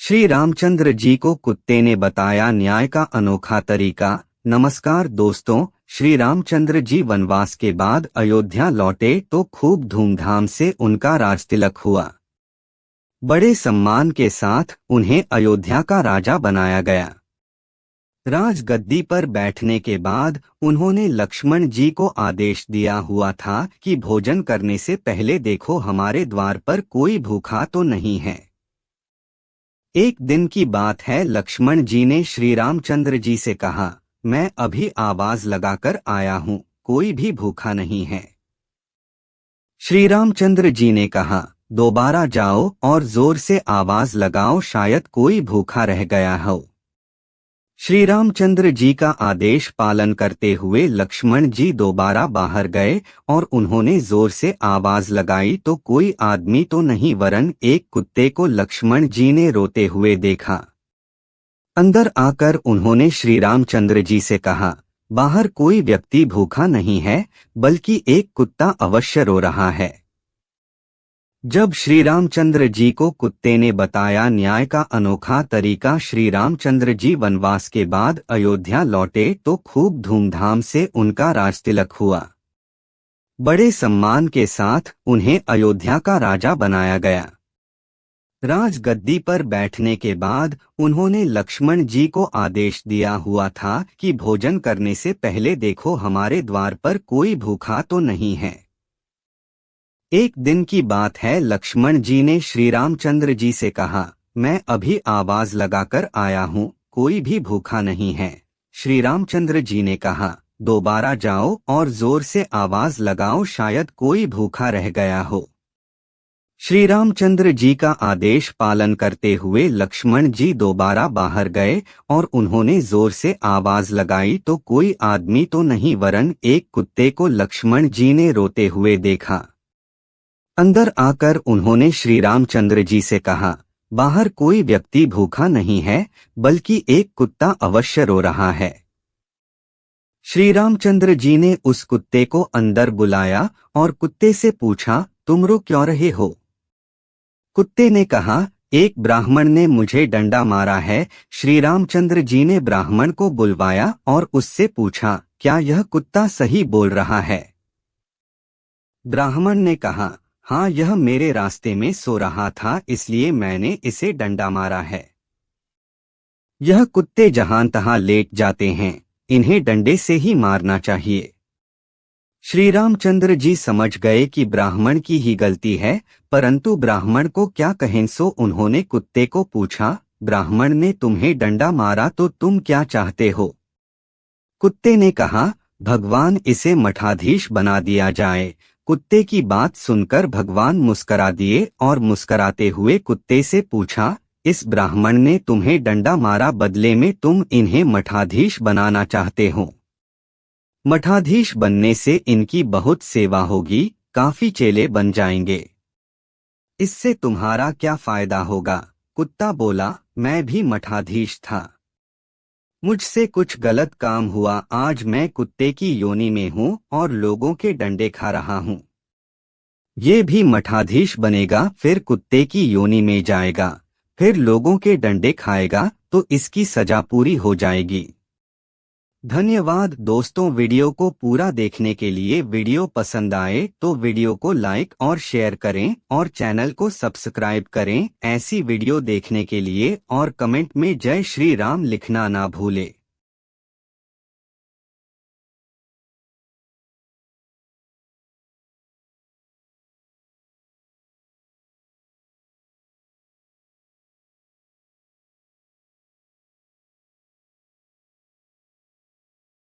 श्री रामचंद्र जी को कुत्ते ने बताया न्याय का अनोखा तरीका। नमस्कार दोस्तों, श्री रामचंद्र जी वनवास के बाद अयोध्या लौटे तो खूब धूमधाम से उनका राजतिलक हुआ। बड़े सम्मान के साथ उन्हें अयोध्या का राजा बनाया गया। राजगद्दी पर बैठने के बाद उन्होंने लक्ष्मण जी को आदेश दिया हुआ था कि भोजन करने से पहले देखो हमारे द्वार पर कोई भूखा तो नहीं है। एक दिन की बात है, लक्ष्मण जी ने श्री रामचंद्र जी से कहा, मैं अभी आवाज लगाकर आया हूँ, कोई भी भूखा नहीं है। श्री रामचंद्र जी ने कहा, दोबारा जाओ और जोर से आवाज लगाओ, शायद कोई भूखा रह गया हो। श्री रामचंद्र जी का आदेश पालन करते हुए लक्ष्मण जी दोबारा बाहर गए और उन्होंने जोर से आवाज लगाई तो कोई आदमी तो नहीं वरन एक कुत्ते को लक्ष्मण जी ने रोते हुए देखा। अंदर आकर उन्होंने श्री रामचंद्र जी से कहा, बाहर कोई व्यक्ति भूखा नहीं है, बल्कि एक कुत्ता अवश्य रो रहा है। जब श्री रामचंद्र जी को कुत्ते ने बताया न्याय का अनोखा तरीका, श्री रामचंद्र जी वनवास के बाद अयोध्या लौटे तो खूब धूमधाम से उनका राजतिलक हुआ। बड़े सम्मान के साथ उन्हें अयोध्या का राजा बनाया गया। राजगद्दी पर बैठने के बाद उन्होंने लक्ष्मण जी को आदेश दिया हुआ था कि भोजन करने से पहले देखो हमारे द्वार पर कोई भूखा तो नहीं है। एक दिन की बात है, लक्ष्मण जी ने श्री रामचंद्र जी से कहा, मैं अभी आवाज लगाकर आया हूँ, कोई भी भूखा नहीं है। श्री रामचंद्र जी ने कहा, दोबारा जाओ और जोर से आवाज लगाओ, शायद कोई भूखा रह गया हो। श्री रामचंद्र जी का आदेश पालन करते हुए लक्ष्मण जी दोबारा बाहर गए और उन्होंने जोर से आवाज लगाई तो कोई आदमी तो नहीं वरन एक कुत्ते को लक्ष्मण जी ने रोते हुए देखा। अंदर आकर उन्होंने श्री रामचंद्र जी से कहा, बाहर कोई व्यक्ति भूखा नहीं है, बल्कि एक कुत्ता अवश्य रो रहा है। श्री रामचंद्र जी ने उस कुत्ते को अंदर बुलाया और कुत्ते से पूछा, तुम रो क्यों रहे हो? कुत्ते ने कहा, एक ब्राह्मण ने मुझे डंडा मारा है। श्री रामचंद्र जी ने ब्राह्मण को बुलवाया और उससे पूछा, क्या यह कुत्ता सही बोल रहा है? ब्राह्मण ने कहा, हाँ, यह मेरे रास्ते में सो रहा था, इसलिए मैंने इसे डंडा मारा है। यह कुत्ते जहां तहां लेट जाते हैं, इन्हें डंडे से ही मारना चाहिए। श्री रामचंद्र जी समझ गए कि ब्राह्मण की ही गलती है, परंतु ब्राह्मण को क्या कहें, सो उन्होंने कुत्ते को पूछा, ब्राह्मण ने तुम्हें डंडा मारा तो तुम क्या चाहते हो? कुत्ते ने कहा, भगवान इसे मठाधीश बना दिया जाए। कुत्ते की बात सुनकर भगवान मुस्करा दिए और मुस्कराते हुए कुत्ते से पूछा, इस ब्राह्मण ने तुम्हें डंडा मारा, बदले में तुम इन्हें मठाधीश बनाना चाहते हो। मठाधीश बनने से इनकी बहुत सेवा होगी, काफी चेले बन जाएंगे। इससे तुम्हारा क्या फायदा होगा? कुत्ता बोला, मैं भी मठाधीश था, मुझसे कुछ गलत काम हुआ, आज मैं कुत्ते की योनि में हूँ और लोगों के डंडे खा रहा हूँ। ये भी मठाधीश बनेगा, फिर कुत्ते की योनि में जाएगा, फिर लोगों के डंडे खाएगा, तो इसकी सजा पूरी हो जाएगी। धन्यवाद दोस्तों, वीडियो को पूरा देखने के लिए। वीडियो पसंद आए तो वीडियो को लाइक और शेयर करें और चैनल को सब्सक्राइब करें ऐसी वीडियो देखने के लिए, और कमेंट में जय श्री राम लिखना ना भूलें।